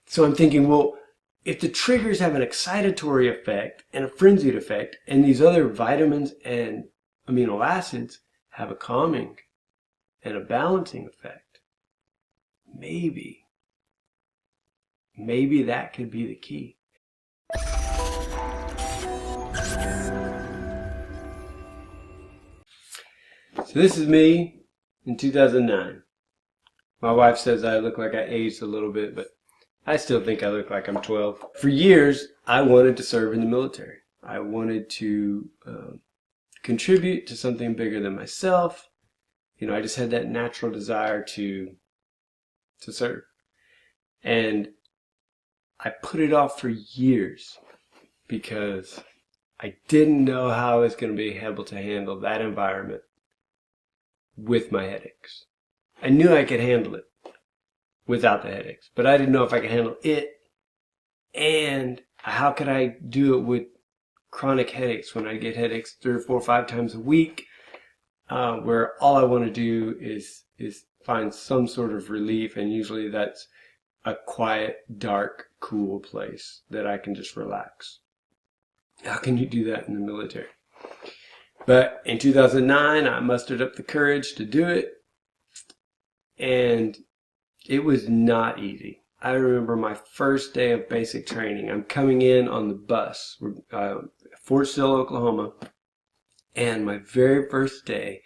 So I'm thinking, well, if the triggers have an excitatory effect and a frenzied effect, and these other vitamins and amino acids have a calming and a balancing effect, maybe that could be the key. So this is me in 2009. My wife says I look like I aged a little bit, but I still think I look like I'm 12. For years, I wanted to serve in the military. I wanted to contribute to something bigger than myself. You know, I just had that natural desire to serve. And I put it off for years because I didn't know how I was going to be able to handle that environment with my headaches. I knew I could handle it without the headaches, but I didn't know if I could handle it, and how could I do it with chronic headaches when I get headaches 3 or 4 or 5 times a week, where all I want to do is find some sort of relief, and usually that's a quiet, dark, cool place that I can just relax. How can you do that in the military? But in 2009, I mustered up the courage to do it, and it was not easy. I remember my first day of basic training. I'm coming in on the bus, Fort Sill, Oklahoma, and my very first day,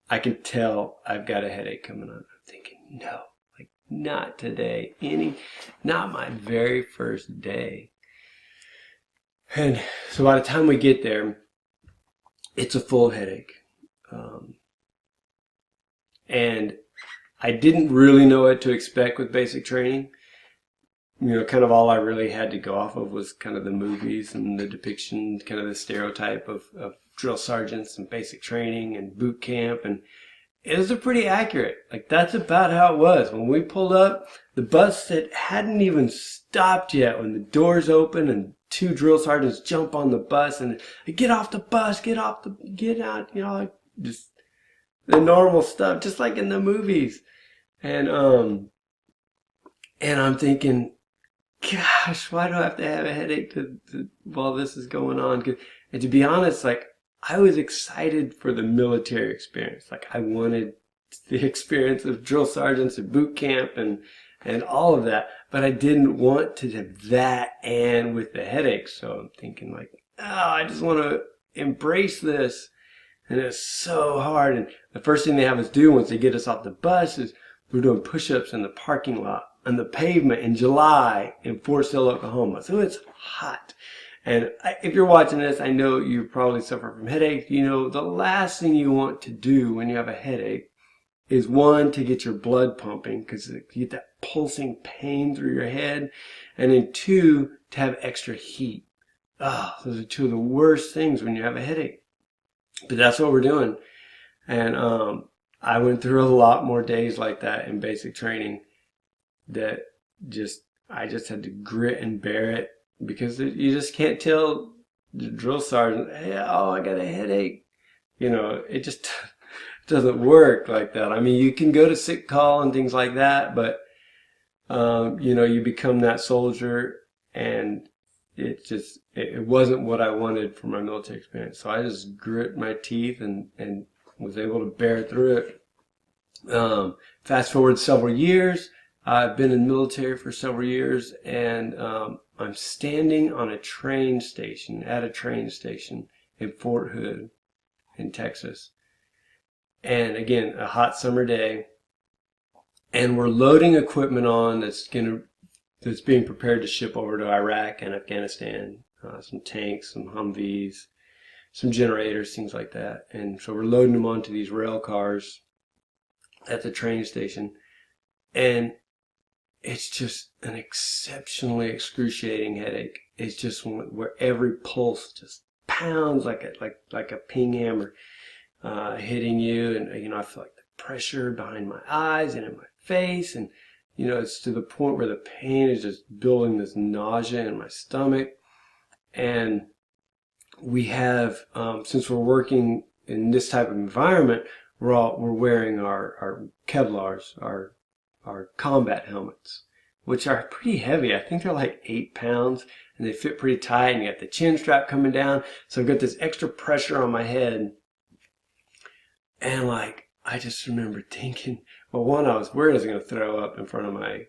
I can tell I've got a headache coming on. I'm thinking, no, like not today, not my very first day. And so by the time we get there, it's a full headache. And I didn't really know what to expect with basic training. You know, kind of all I really had to go off of was kind of the movies and the depiction, kind of the stereotype of drill sergeants and basic training and boot camp. And it was pretty accurate. Like, that's about how it was. When we pulled up, the bus that hadn't even stopped yet, when the doors open and 2 drill sergeants jump on the bus and get off the bus, get out, you know, like just the normal stuff, just like in the movies. And I'm thinking, gosh, why do I have to have a headache while this is going on? And to be honest, like, I was excited for the military experience. Like, I wanted the experience of drill sergeants at boot camp and all of that, but I didn't want to have that and with the headaches. So I'm thinking, like, oh, I just want to embrace this. And it's so hard. And the first thing they have us do once they get us off the bus is we're doing push-ups in the parking lot on the pavement in July in Fort Sill, Oklahoma. So it's hot. And if you're watching this, I know you probably suffer from headaches. You know, the last thing you want to do when you have a headache is, 1, to get your blood pumping, because you get that pulsing pain through your head. And then 2, to have extra heat. Oh, those are 2 of the worst things when you have a headache. But that's what we're doing. And I went through a lot more days like that in basic training that I just had to grit and bear it, because you just can't tell the drill sergeant, hey, oh, I got a headache. You know, it just doesn't work like that. I mean, you can go to sick call and things like that, but you know, you become that soldier, and it wasn't what I wanted for my military experience. So I just grit my teeth and was able to bear through it. Fast forward several years, I've been in the military for several years, and I'm standing on a train station, in Fort Hood in Texas. And again, a hot summer day, and we're loading equipment on that's being prepared to ship over to Iraq and Afghanistan. Some tanks, some Humvees, some generators, things like that. And so we're loading them onto these rail cars at the train station. And it's just an exceptionally excruciating headache. It's just where every pulse just pounds like a ping hammer hitting you. And, you know, I feel like the pressure behind my eyes and in my face. And, you know, it's to the point where the pain is just building this nausea in my stomach. And we have, since we're working in this type of environment, we're wearing our Kevlars, our combat helmets, which are pretty heavy. I think they're like 8 pounds, and they fit pretty tight, and you got the chin strap coming down. So I've got this extra pressure on my head. And like, I just remember thinking, well, one, I was worried I was going to throw up in front of my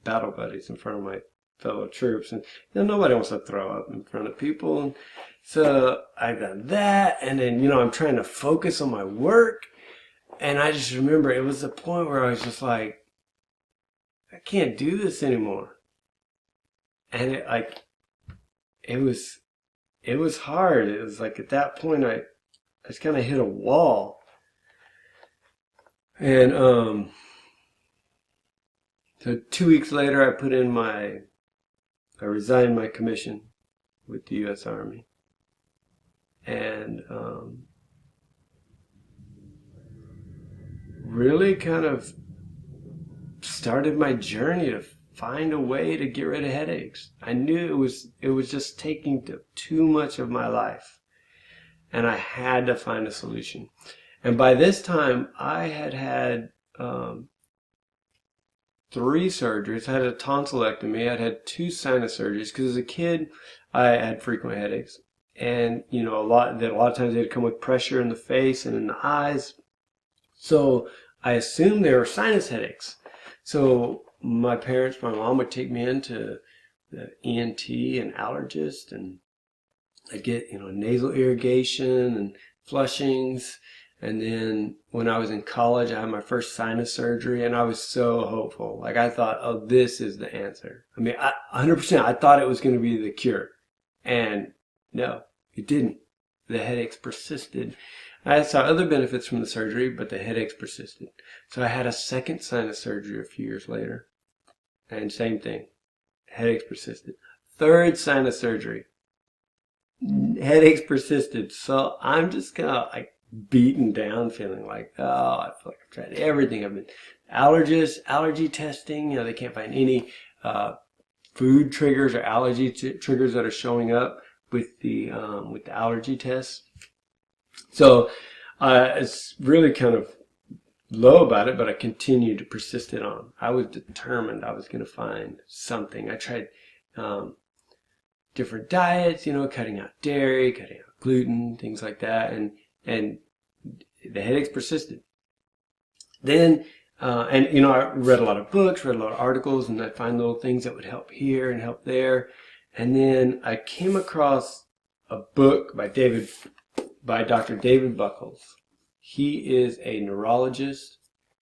battle buddies, in front of my fellow troops. And nobody wants to throw up in front of people. And so I got that. And then, I'm trying to focus on my work. And I just remember it was the point where I was just like, I can't do this anymore. And it was hard. It was like at that point I just kind of hit a wall. And so 2 weeks later I resigned my commission with the U.S. Army. And really kind of started my journey to find a way to get rid of headaches. I knew it was just taking too much of my life, and I had to find a solution. And by this time, I had 3 surgeries. I had a tonsillectomy. I'd had 2 sinus surgeries because as a kid, I had frequent headaches, and a lot of times they'd come with pressure in the face and in the eyes. So I assumed they were sinus headaches. So my mom would take me into the ENT and allergist, and I'd get, nasal irrigation and flushings. And then when I was in college, I had my first sinus surgery, and I was so hopeful. Like, I thought, oh, this is the answer. I mean, 100%, I thought it was going to be the cure. And no, it didn't. The headaches persisted. I saw other benefits from the surgery, but the headaches persisted. So I had a second sinus surgery a few years later. And same thing. Headaches persisted. Third sinus surgery. Headaches persisted. So I'm just kind of like beaten down, feeling like, oh, I feel like I've tried everything. I've been allergy testing. They can't find any food triggers or allergy triggers that are showing up with the allergy tests. So it's really kind of low about it, but I continued to persist it on. I was determined I was going to find something. I tried different diets, cutting out dairy, cutting out gluten, things like that, and the headaches persisted. Then, I read a lot of books, read a lot of articles, and I'd find little things that would help here and help there. And then I came across a book by Dr. David Buckles. He is a neurologist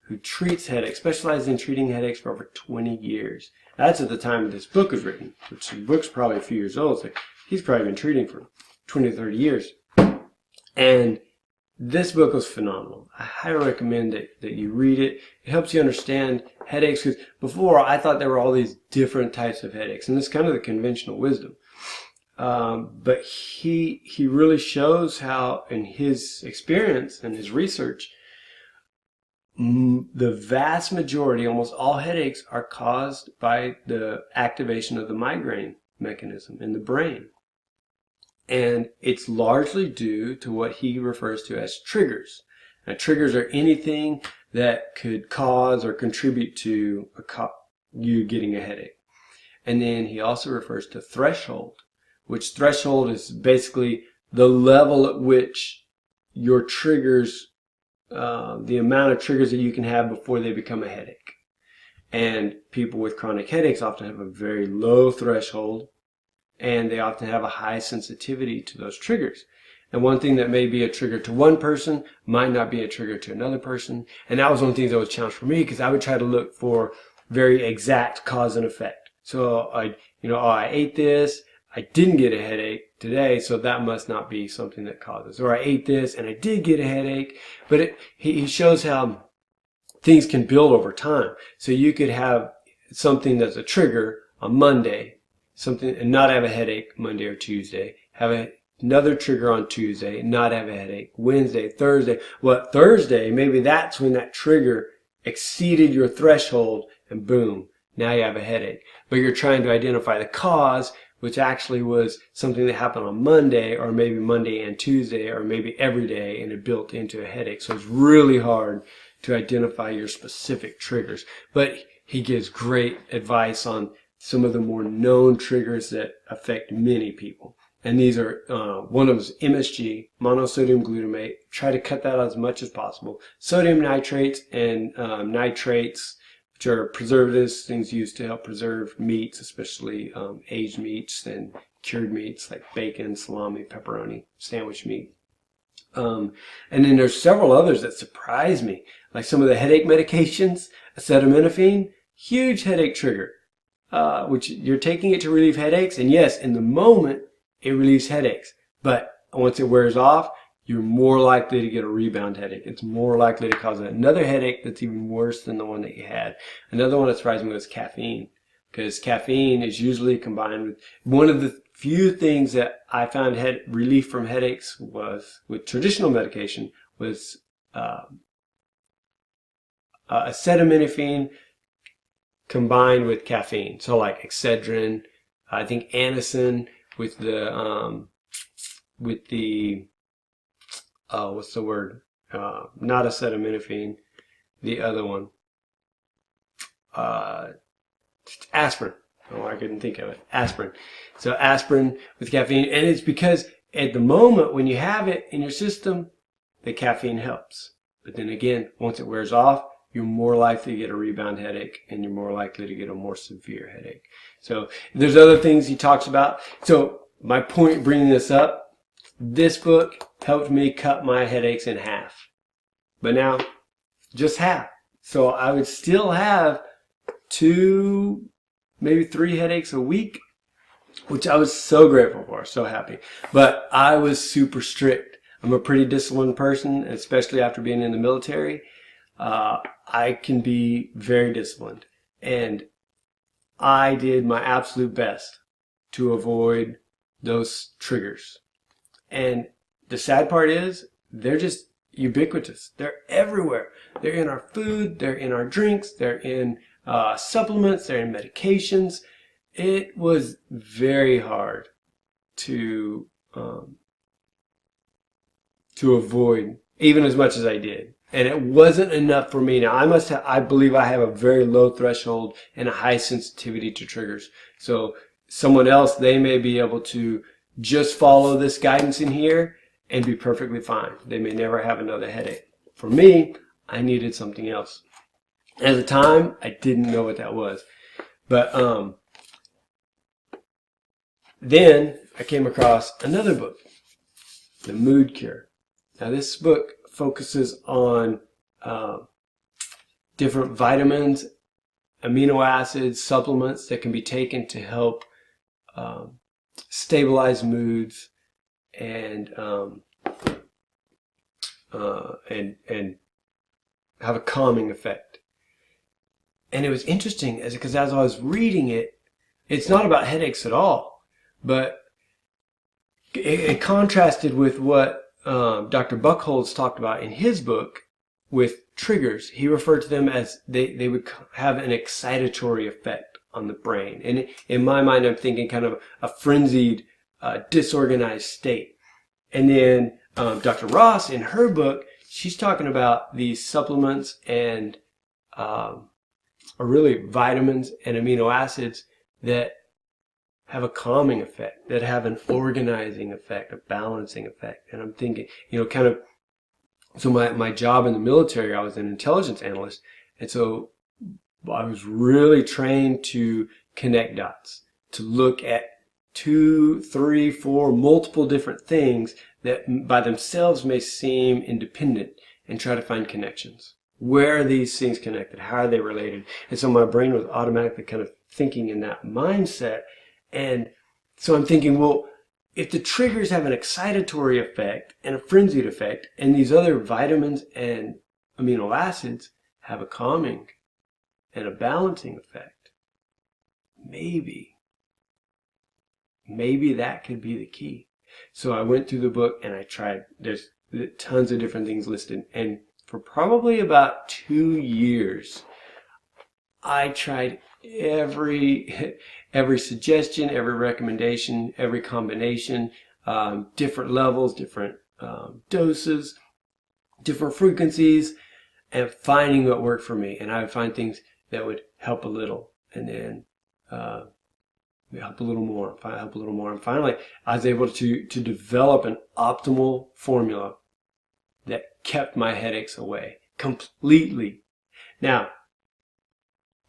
who treats headaches, specialized in treating headaches for over 20 years. That's at the time this book was written, which the book's probably a few years old. So he's probably been treating for 20 or 30 years. And this book was phenomenal. I highly recommend that you read it. It helps you understand headaches, because before I thought there were all these different types of headaches, and this is kind of the conventional wisdom. But he really shows how, in his experience and his research, the vast majority, almost all headaches, are caused by the activation of the migraine mechanism in the brain. And it's largely due to what he refers to as triggers. Now, triggers are anything that could cause or contribute to you getting a headache. And then he also refers to threshold, which threshold is basically the level at which your triggers, the amount of triggers that you can have before they become a headache. And people with chronic headaches often have a very low threshold, and they often have a high sensitivity to those triggers. And one thing that may be a trigger to one person might not be a trigger to another person. And that was one of the things that was a challenge for me, because I would try to look for very exact cause and effect. So I ate this, I didn't get a headache today, so that must not be something that causes. Or I ate this and I did get a headache. But he shows how things can build over time. So you could have something that's a trigger on Monday, and not have a headache Monday or Tuesday, have another trigger on Tuesday, not have a headache, Wednesday, Thursday. Well, Thursday, maybe that's when that trigger exceeded your threshold, and boom, now you have a headache. But you're trying to identify the cause, which actually was something that happened on Monday, or maybe Monday and Tuesday, or maybe every day, and it built into a headache. So it's really hard to identify your specific triggers. But he gives great advice on some of the more known triggers that affect many people. And these are, one of them is MSG, monosodium glutamate. Try to cut that out as much as possible. Sodium nitrates and nitrates, which are preservatives, things used to help preserve meats, especially aged meats and cured meats like bacon, salami, pepperoni, sandwich meat. And then there's several others that surprise me, like some of the headache medications, acetaminophen, huge headache trigger, which you're taking it to relieve headaches. And yes, in the moment, it relieves headaches. But once it wears off, you're more likely to get a rebound headache. It's more likely to cause another headache that's even worse than the one that you had. Another one that surprised me was caffeine, because caffeine is usually combined with one of the few things that I found relief from headaches was with traditional medication was acetaminophen combined with caffeine. So like Excedrin, I think Anacin with the what's the word? Not acetaminophen, the other one. Aspirin. Oh, I couldn't think of it. Aspirin. So aspirin with caffeine. And it's because at the moment when you have it in your system, the caffeine helps. But then again, once it wears off, you're more likely to get a rebound headache and you're more likely to get a more severe headache. So there's other things he talks about. So my point bringing this up, this book helped me cut my headaches in half. But now, just half. So I would still have 2, maybe 3 headaches a week, which I was so grateful for, so happy. But I was super strict. I'm a pretty disciplined person, especially after being in the military. I can be very disciplined. And I did my absolute best to avoid those triggers. And the sad part is, they're just ubiquitous. They're everywhere. They're in our food, they're in our drinks, they're in supplements, they're in medications. It was very hard to avoid, even as much as I did. And it wasn't enough for me. Now, I believe I have a very low threshold and a high sensitivity to triggers. So someone else, they may be able to just follow this guidance in here and be perfectly fine. They may never have another headache. For me, I needed something else. At the time, I didn't know what that was. But then I came across another book, The Mood Cure. Now, this book focuses on different vitamins, amino acids, supplements that can be taken to help stabilize moods and have a calming effect. And it was interesting because as I was reading it, it's not about headaches at all, but it contrasted with what Dr. Buchholz talked about in his book with triggers. He referred to them as they would have an excitatory effect on the brain. And in my mind, I'm thinking kind of a frenzied, disorganized state. And then Dr. Ross, in her book, she's talking about these supplements and or really vitamins and amino acids that have a calming effect, that have an organizing effect, a balancing effect. And I'm thinking, kind of, so my job in the military, I was an intelligence analyst. And so I was really trained to connect dots, to look at 2, 3, 4, multiple different things that by themselves may seem independent and try to find connections. Where are these things connected? How are they related? And so my brain was automatically kind of thinking in that mindset. And so I'm thinking, well, if the triggers have an excitatory effect and a frenzied effect, and these other vitamins and amino acids have a calming and a balancing effect, maybe that could be the key. So I went through the book and I tried, there's tons of different things listed. And for probably about 2 years, I tried every suggestion, every recommendation, every combination, different levels, different doses, different frequencies, and finding what worked for me. And I would find things that would help a little, and then help a little more, help a little more. And finally, I was able to develop an optimal formula that kept my headaches away completely. Now,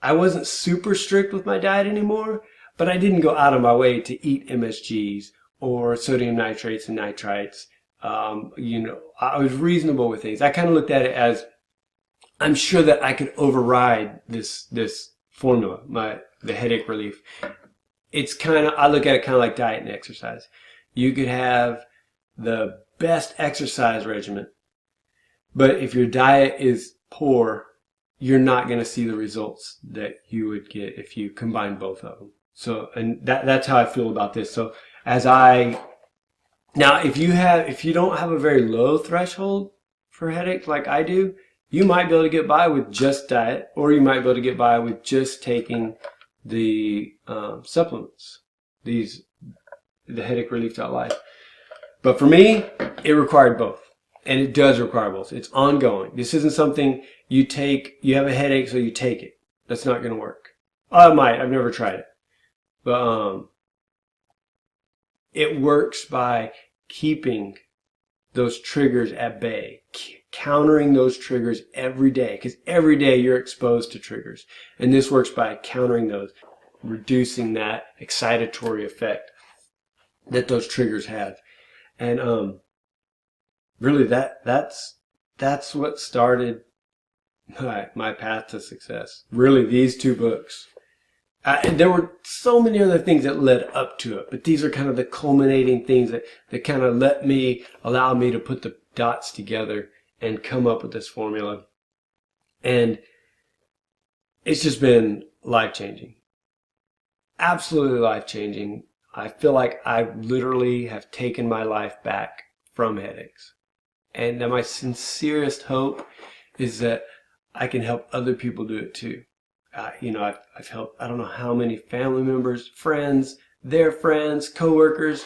I wasn't super strict with my diet anymore, but I didn't go out of my way to eat MSGs or sodium nitrates and nitrites. I was reasonable with things. I kind of looked at it as, I'm sure that I could override this formula, the headache relief. It's kind of, I look at it kind of like diet and exercise. You could have the best exercise regimen, but if your diet is poor, you're not going to see the results that you would get if you combine both of them. So, and that's how I feel about this. So now if you don't have a very low threshold for headaches like I do, you might be able to get by with just diet, or you might be able to get by with just taking the supplements, the HeadacheRelief.Life. But for me, it required both. And it does require both. It's ongoing. This isn't something you take, you have a headache, so you take it. That's not going to work. Oh, it might. I've never tried it. But it works by keeping those triggers at bay, countering those triggers every day, because every day you're exposed to triggers. And this works by countering those, reducing that excitatory effect that those triggers have. And really that's what started my path to success. Really, these two books. There were so many other things that led up to it, but these are kind of the culminating things that kind of allow me to put the dots together and come up with this formula. And it's just been life-changing. Absolutely life-changing. I feel like I literally have taken my life back from headaches. And my sincerest hope is that I can help other people do it too. I've helped, I don't know how many family members, friends, their friends, coworkers.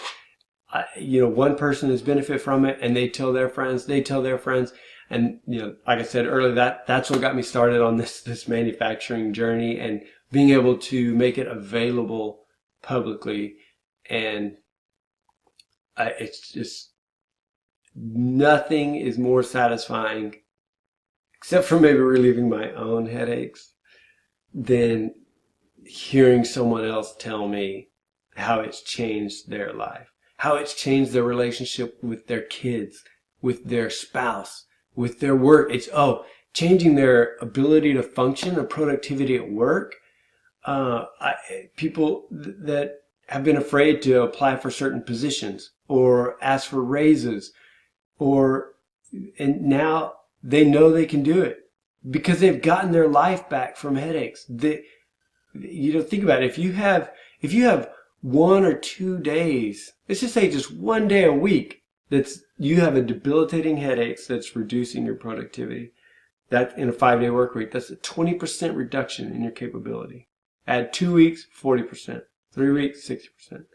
One person has benefited from it, and they tell their friends, and like I said earlier, that's what got me started on this manufacturing journey and being able to make it available publicly. And it's just, nothing is more satisfying, except for maybe relieving my own headaches, than hearing someone else tell me how it's changed their life, how it's changed their relationship with their kids, with their spouse, with their work. It's changing their ability to function or productivity at work. People that have been afraid to apply for certain positions or ask for raises, and now they know they can do it because they've gotten their life back from headaches. Think about it. If you have 1 or 2 days, let's just say just 1 day a week, you have a debilitating headaches that's reducing your productivity. That in a 5-day work week, that's a 20% reduction in your capability. Add 2 weeks, 40%. 3 weeks, 60%.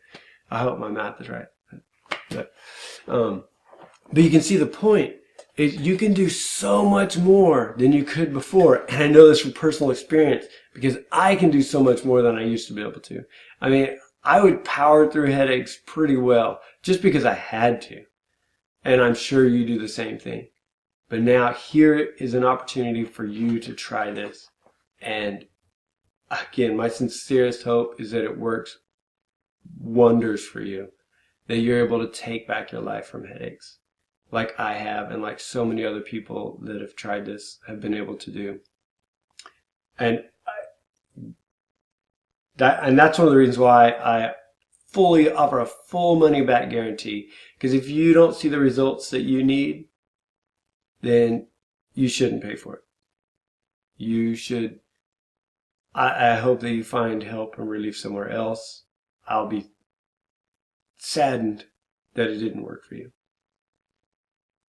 I hope my math is right. But you can see the point. You can do so much more than you could before. And I know this from personal experience because I can do so much more than I used to be able to. I mean, I would power through headaches pretty well just because I had to. And I'm sure you do the same thing. But now here is an opportunity for you to try this. And again, my sincerest hope is that it works wonders for you, that you're able to take back your life from headaches, like I have, and like so many other people that have tried this have been able to do. And that's one of the reasons why I fully offer a full money back guarantee. Because if you don't see the results that you need, then you shouldn't pay for it. You should. I hope that you find help and relief somewhere else. I'll be saddened that it didn't work for you.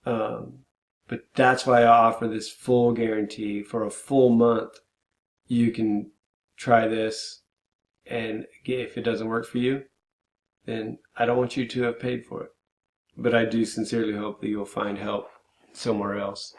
But that's why I offer this full guarantee for a full month. You can try this, and if it doesn't work for you, then I don't want you to have paid for it. But I do sincerely hope that you'll find help somewhere else.